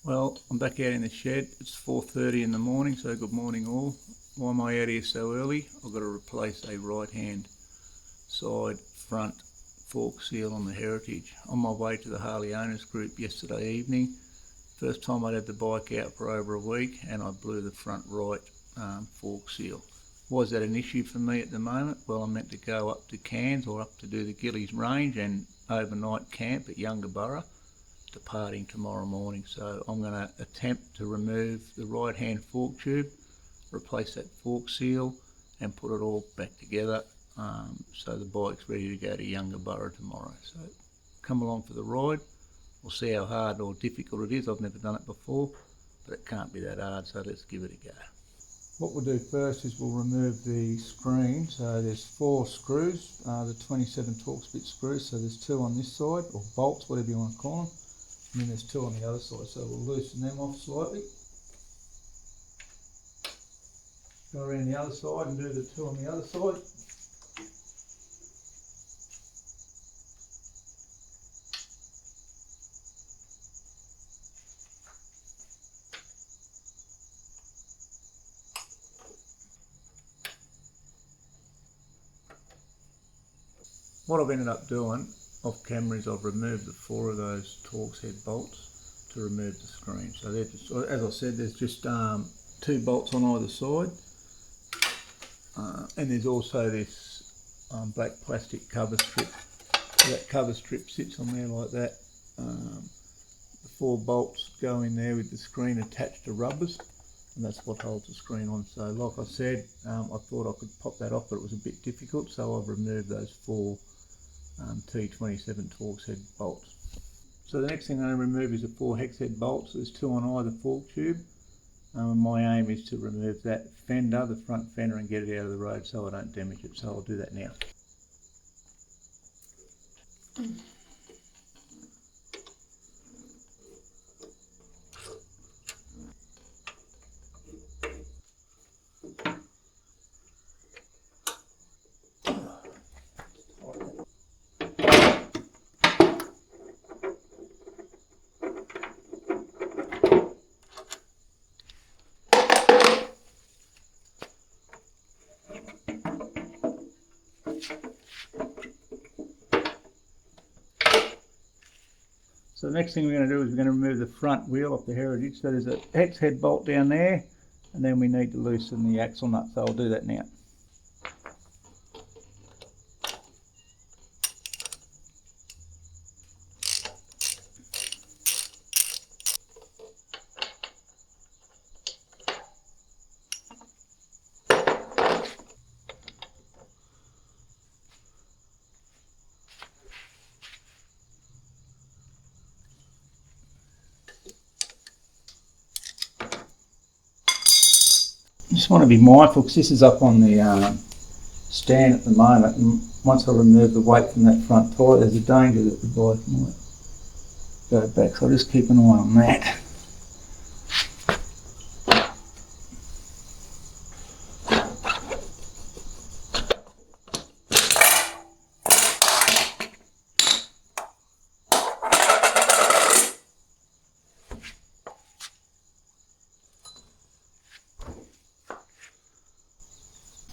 Well, I'm back out in the shed. It's 4:30 in the morning, so good morning all. Why am I out here so early? I've got to replace a right-hand side front fork seal on the Heritage. On my way to the Harley Owners Group yesterday evening. First time I'd had the bike out for over a week, and I blew the front right fork seal. Was that an issue for me at the moment? Well, I'm meant to go up to Cairns or up to do the Gillies Range and overnight camp at Yungaburra, departing tomorrow morning. So I'm going to attempt to remove the right hand fork tube, replace that fork seal and put it all back together, so the bike's ready to go to Yungaburra tomorrow. So come along for the ride. We'll see how hard or difficult it is. I've never done it before, but it can't be that hard, so let's give it a go. What we'll do first is we'll remove the screen. So there's 4 screws, the 27 Torx bit screws. So there's 2 on this side, or bolts, whatever you want to call them. And then there's 2 on the other side. So we'll loosen them off slightly. Go around the other side and do the 2 on the other side. What I've ended up doing off camera is I've removed the 4 of those Torx head bolts to remove the screen. So they're just, as I said, there's just 2 bolts on either side, and there's also this black plastic cover strip. So that cover strip sits on there like that. The 4 bolts go in there with the screen attached to rubbers, and that's what holds the screen on. So like I said, I thought I could pop that off, but it was a bit difficult, so I've removed those 4 T27 Torx head bolts. So the next thing I remove is the 4 hex head bolts. There's 2 on either fork tube. My aim is to remove that fender, the front fender, and get it out of the road so I don't damage it. So I'll do that now. So the next thing we're going to do is we're going to remove the front wheel off the Heritage. So there's a hex head bolt down there, and then we need to loosen the axle nut. So I'll do that now. Just want to be mindful because this is up on the stand at the moment, and once I remove the weight from that front tyre, there's a danger that the bike might go back, so I'll just keep an eye on that.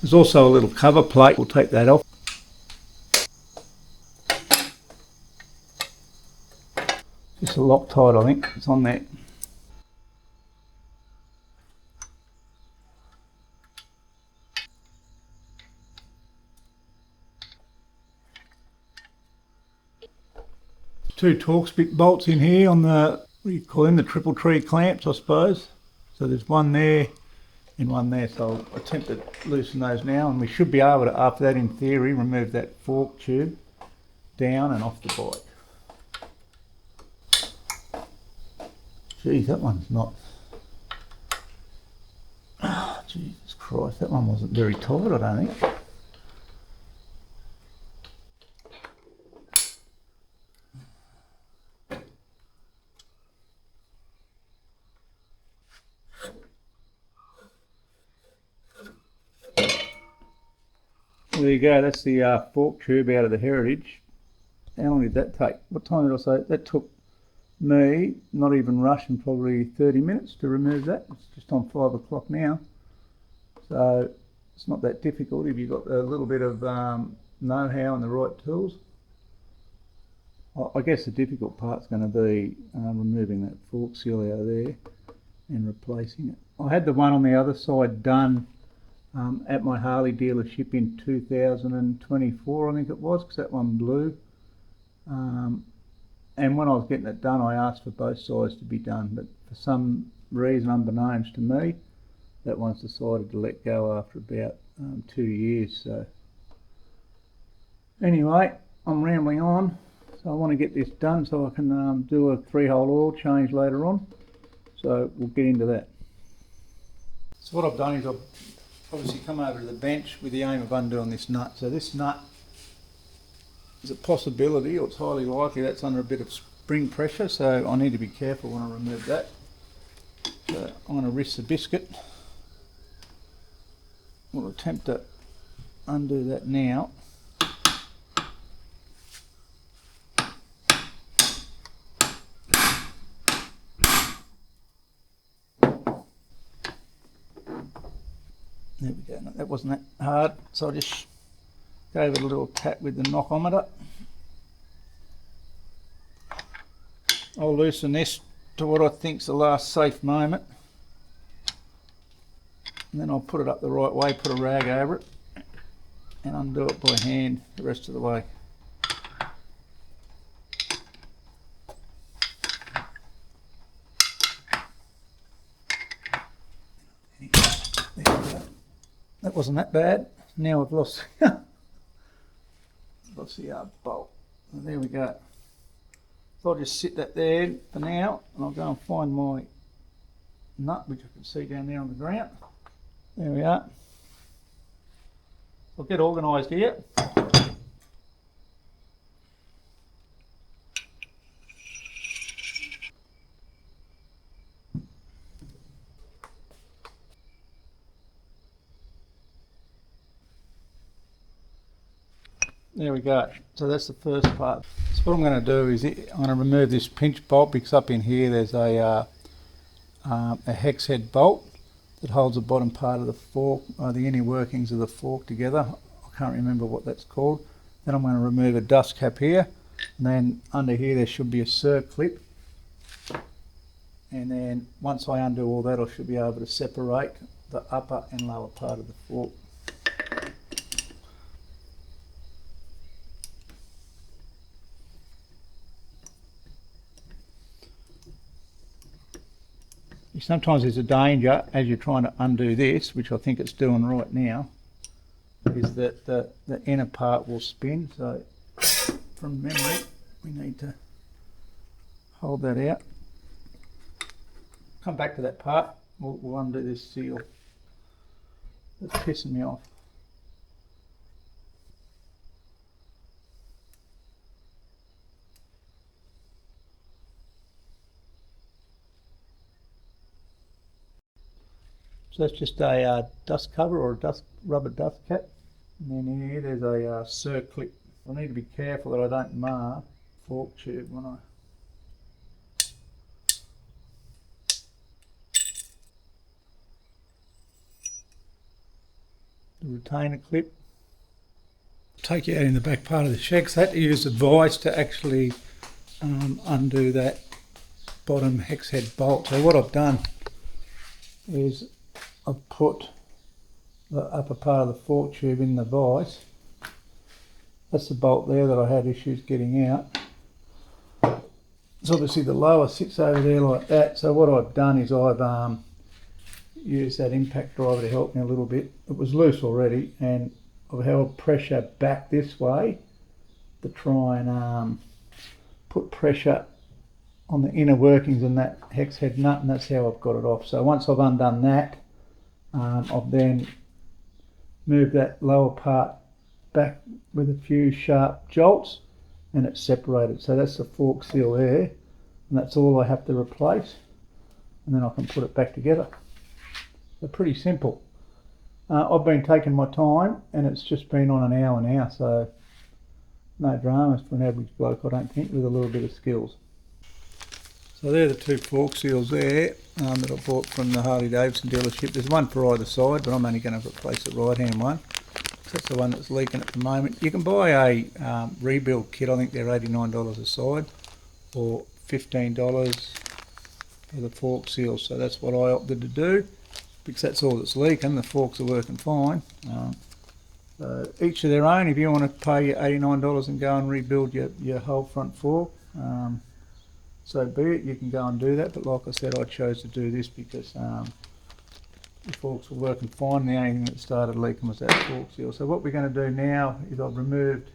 There's also a little cover plate, we'll take that off. Just a Loctite, I think, it's on there. Two Torx bit bolts in here on the, what do you call them, the triple tree clamps, I suppose. So there's one there and one there, so I'll attempt to loosen those now, and we should be able to, after that, in theory, remove that fork tube down and off the bike. Geez, that one's not, oh, Jesus Christ, that one wasn't very tight, I don't think. There you go, that's the fork tube out of the Heritage. How long did that take? What time did I say? That took me not even rushing probably 30 minutes to remove that. It's just on 5 o'clock now, so it's not that difficult if you've got a little bit of know-how and the right tools. I guess the difficult part's going to be removing that fork seal out of there and replacing it. I had the one on the other side done at my Harley dealership in 2024, I think it was, because that one blew. And when I was getting it done, I asked for both sides to be done, but for some reason unbeknownst to me, that one's decided to let go after about 2 years. So anyway, I'm rambling on, so I want to get this done so I can do a 3-hole oil change later on. So we'll get into that. So what I've done is I've obviously come over to the bench with the aim of undoing this nut. So this nut is a possibility, or it's highly likely, that's under a bit of spring pressure, so I need to be careful when I remove that. So I'm going to risk the biscuit. We'll attempt to undo that now. There we go. No, that wasn't that hard, so I just gave it a little tap with the knockometer. I'll loosen this to what I think's the last safe moment, and then I'll put it up the right way, put a rag over it, and undo it by hand the rest of the way. There we go. That wasn't that bad. Now I've lost the bolt. And there we go. So I'll just sit that there for now, and I'll go and find my nut, which I can see down there on the ground. There we are. I'll get organised here. There we go. So that's the first part. So what I'm going to do is I'm going to remove this pinch bolt, because up in here there's a hex head bolt that holds the bottom part of the fork, the inner workings of the fork together. I can't remember what that's called. Then I'm going to remove a dust cap here, and then under here there should be a circlip. And then once I undo all that, I should be able to separate the upper and lower part of the fork. Sometimes there's a danger as you're trying to undo this, which I think it's doing right now, is that the inner part will spin. So from memory, we need to hold that out. Come back to that part. We'll undo this seal. It's pissing me off. So that's just a dust cover or a rubber dust cap. And then here there's a circlip. I need to be careful that I don't mar the fork tube when I... The retainer clip. Take you out in the back part of the shed, because I had to use advice to actually undo that bottom hex head bolt. So what I've done is I've put the upper part of the fork tube in the vise. That's the bolt there that I had issues getting out. So obviously the lower sits over there like that. So what I've done is I've used that impact driver to help me a little bit. It was loose already, and I've held pressure back this way to try and put pressure on the inner workings in that hex head nut, and that's how I've got it off. So once I've undone that, I've then moved that lower part back with a few sharp jolts, and it's separated. So that's the fork seal there, and that's all I have to replace, and then I can put it back together. So pretty simple. I've been taking my time, and it's just been on an hour now, so no dramas for an average bloke, I don't think, with a little bit of skills. So they're the two fork seals there that I bought from the Harley Davidson dealership. There's one for either side, but I'm only going to replace the right hand one. So that's the one that's leaking at the moment. You can buy a rebuild kit. I think they're $89 a side, or $15 for the fork seals. So that's what I opted to do, because that's all that's leaking. The forks are working fine. Each of their own. If you want to pay your $89 and go and rebuild your whole front fork, so be it. You can go and do that, but like I said, I chose to do this because the forks were working fine. The only thing that started leaking was that fork seal. So what we're going to do now is I've removed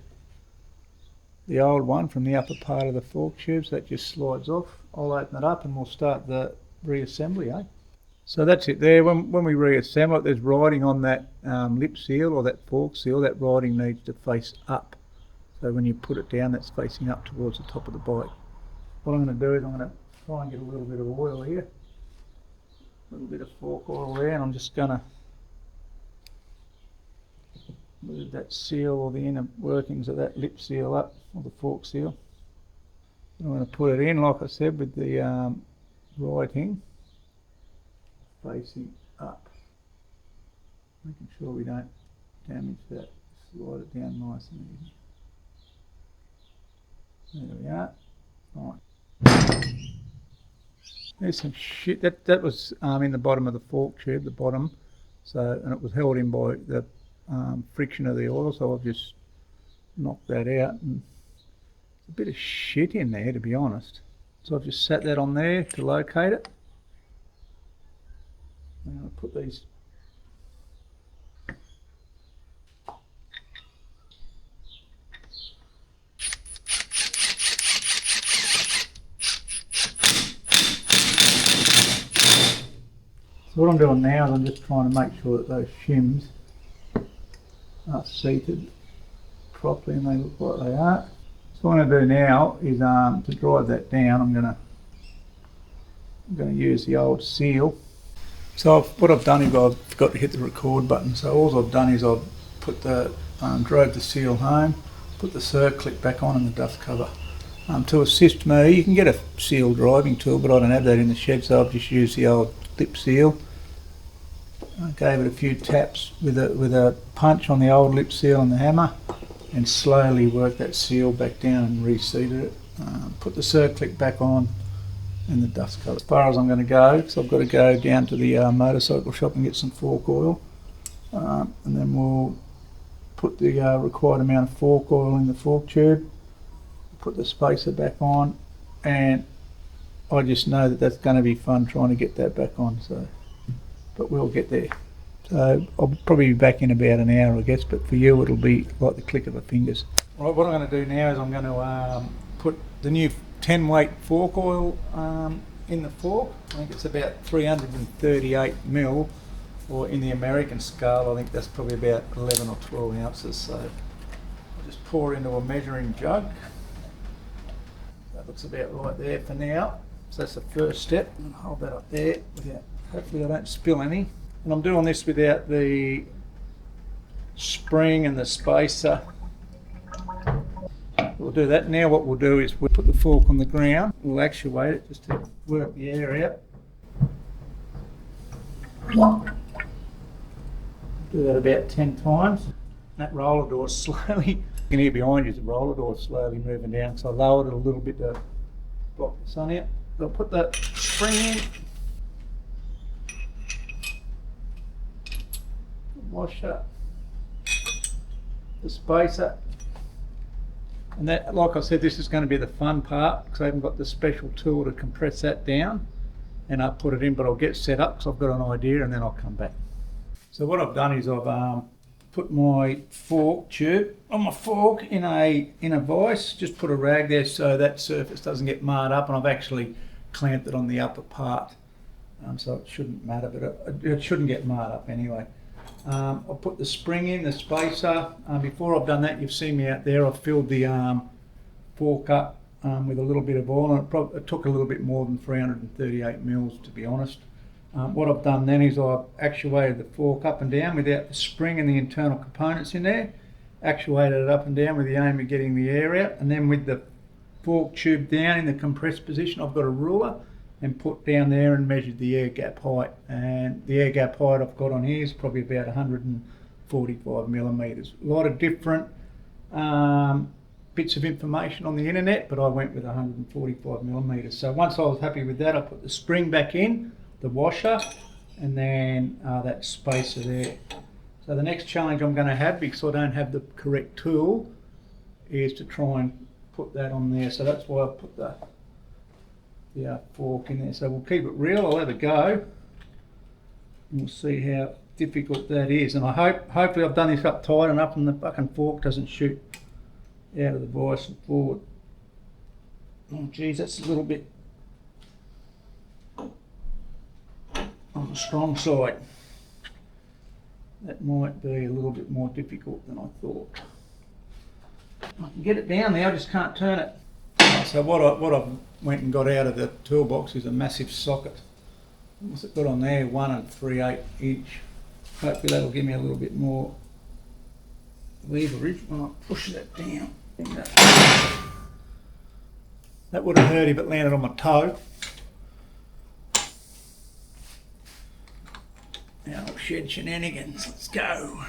the old one from the upper part of the fork tube, so that just slides off. I'll open it up and we'll start the reassembly, eh? So that's it there. When we reassemble it, there's writing on that lip seal or that fork seal. That writing needs to face up. So when you put it down, that's facing up towards the top of the bike. What I'm going to do is I'm going to try and get a little bit of oil here. A little bit of fork oil there, and I'm just going to move that seal or the inner workings of that lip seal up, or the fork seal. I'm going to put it in, like I said, with the writing facing up, making sure we don't damage that. Slide it down nice and easy. There we are. Right. There's some shit that was in the bottom of the fork tube, the bottom. So, and it was held in by the friction of the oil. So I've just knocked that out, and there's a bit of shit in there, to be honest. So I've just sat that on there to locate it. I'm going to put these. So what I'm doing now is I'm just trying to make sure that those shims are seated properly and they look like they are. So what I'm going to do now is to drive that down, I'm going to use the old seal. So what I've done is I've forgot to hit the record button. So all I've done is I've put the drove the seal home, put the circ clip back on and the dust cover. To assist me, you can get a seal driving tool, but I don't have that in the shed, so I've just used the old lip seal. I gave it a few taps with a punch on the old lip seal and the hammer, and slowly worked that seal back down and reseated it. Put the circ clip back on and the dust cover. As far as I'm going to go, because I've got to go down to the motorcycle shop and get some fork oil, and then we'll put the required amount of fork oil in the fork tube, put the spacer back on, and I just know that that's going to be fun trying to get that back on. So, but we'll get there. So I'll probably be back in about an hour, I guess, but for you it'll be like the click of a fingers. Right, what I'm going to do now is I'm going to put the new 10 weight fork oil in the fork. I think it's about 338 mil, or in the American scale I think that's probably about 11 or 12 ounces. So I'll just pour into a measuring jug. That looks about right there for now. So that's the first step. And hold that up there. Hopefully I don't spill any. And I'm doing this without the spring and the spacer. We'll do that. Now what we'll do is we'll put the fork on the ground. We'll actuate it just to work the air out. Do that about 10 times. That roller door slowly, you can hear behind you the roller door slowly moving down. So I lowered it a little bit to block the sun out. I'll put the spring in. Washer, the spacer, and that, like I said, this is going to be the fun part because I haven't got the special tool to compress that down and I'll put it in, but I'll get set up because I've got an idea and then I'll come back. So what I've done is I've put my fork tube on my fork in a vise, just put a rag there so that surface doesn't get marred up, and I've actually clamped it on the upper part, so it shouldn't matter, but it shouldn't get marred up anyway. I'll put the spring in, the spacer. Before I've done that, you've seen me out there, I've filled the fork up with a little bit of oil, and it took a little bit more than 338 mils, to be honest. What I've done then is I've actuated the fork up and down without the spring and the internal components in there, actuated it up and down with the aim of getting the air out, and then with the fork tube down in the compressed position. I've got a ruler and put down there and measured the air gap height, and the air gap height I've got on here is probably about 145 millimetres. A lot of different bits of information on the internet, but I went with 145 millimetres. So once I was happy with that, I put the spring back in, the washer, and then that spacer there. So the next challenge I'm going to have, because I don't have the correct tool, is to try and put that on there. So that's why I put the fork in there. So we'll keep it real. I'll have a go, and we'll see how difficult that is. And hopefully I've done this up tight enough and the fucking fork doesn't shoot out of the vise and forward. Oh geez, that's a little bit on the strong side. That might be a little bit more difficult than I thought. I can get it down there, I just can't turn it. So what I went and got out of the toolbox is a massive socket. What's it got on there? 1 3/8 inch. Hopefully that'll give me a little bit more leverage when I push that down. That would have hurt if it landed on my toe. Now I'll shed shenanigans. Let's go.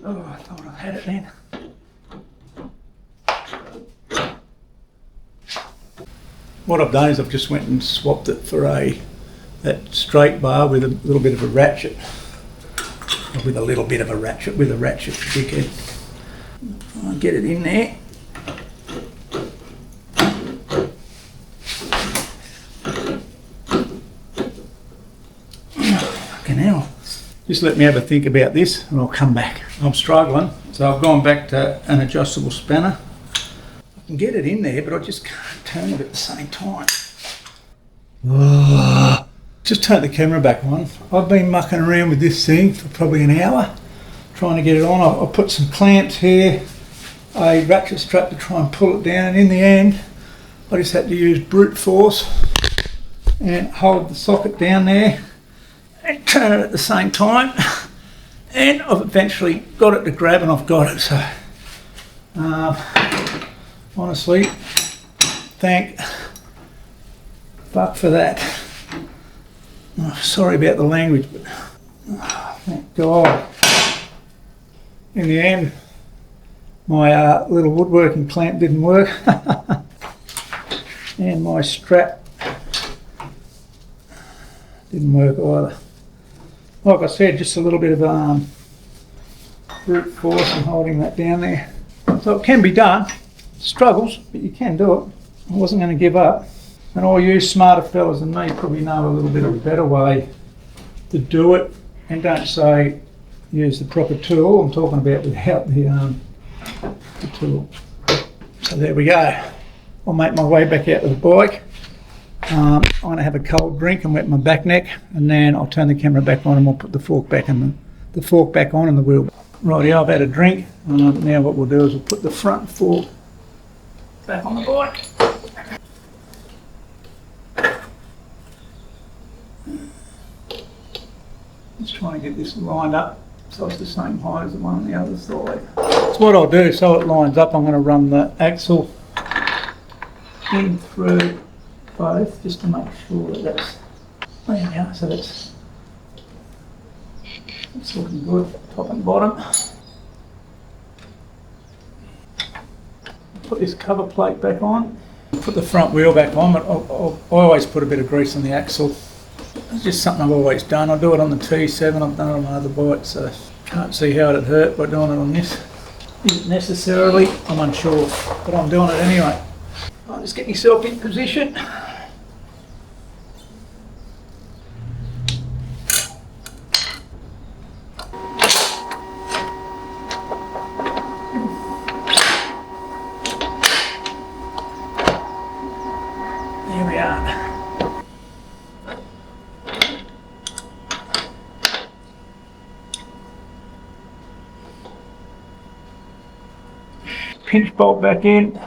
Oh, I thought I had it then. What I've done is I've just went and swapped it for that straight bar with a little bit of a ratchet. With a ratchet dickhead. I'll get it in there. Fucking hell. Just let me have a think about this and I'll come back. I'm struggling, so I've gone back to an adjustable spanner. I can get it in there, but I just can't turn it at the same time. Just turn the camera back on. I've been mucking around with this thing for probably an hour, trying to get it on. I put some clamps here, a ratchet strap to try and pull it down, and in the end, I just had to use brute force and hold the socket down there and turn it at the same time, and I've eventually got it to grab, and I've got it. So honestly, thank fuck for that. Oh, sorry about the language, but thank God. In the end, my little woodworking clamp didn't work, and my strap didn't work either. Like I said, just a little bit of brute force and holding that down there. So it can be done. Struggles, but you can do it. I wasn't going to give up. And all you smarter fellas than me probably know a little bit of a better way to do it. And don't say use the proper tool. I'm talking about without the tool. So there we go. I'll make my way back out to the bike. I'm going to have a cold drink and wet my back neck, and then I'll turn the camera back on and we'll put the fork back on and the wheel. Rightio, I've had a drink. Now what we'll do is we'll put the front fork back on the bike. Just trying to get this lined up so it's the same height as the one on the other side. So what I'll do, so it lines up, I'm going to run the axle in through both just to make sure that that's, there we are, so that's looking good, top and bottom. Put this cover plate back on, put the front wheel back on, but I always put a bit of grease on the axle. It's just something I've always done. I do it on the T7, I've done it on my other bike, so can't see how it'd hurt by doing it on this. Isn't necessarily, I'm unsure, but I'm doing it anyway. I'll just get myself in position. There we are. pinch bolt back in.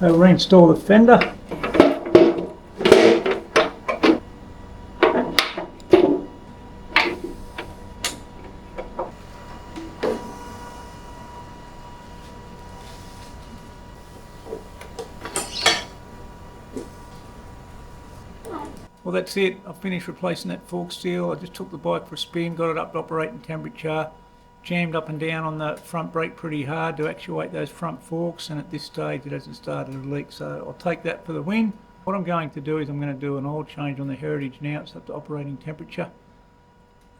I'll reinstall the fender. Well, that's it. I've finished replacing that fork seal. I just took the bike for a spin, got it up to operating temperature, jammed up and down on the front brake pretty hard to actuate those front forks, and at this stage it hasn't started to leak, so I'll take that for the win. What I'm going to do is I'm going to do an oil change on the Heritage now. It's up to operating temperature.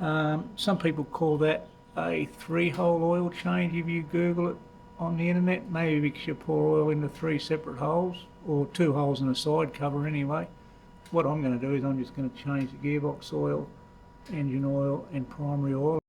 Some people call that a 3-hole oil change if you Google it on the internet, maybe because you pour oil into 3 separate holes, or 2 holes in a side cover anyway. What I'm going to do is I'm just going to change the gearbox oil, engine oil and primary oil.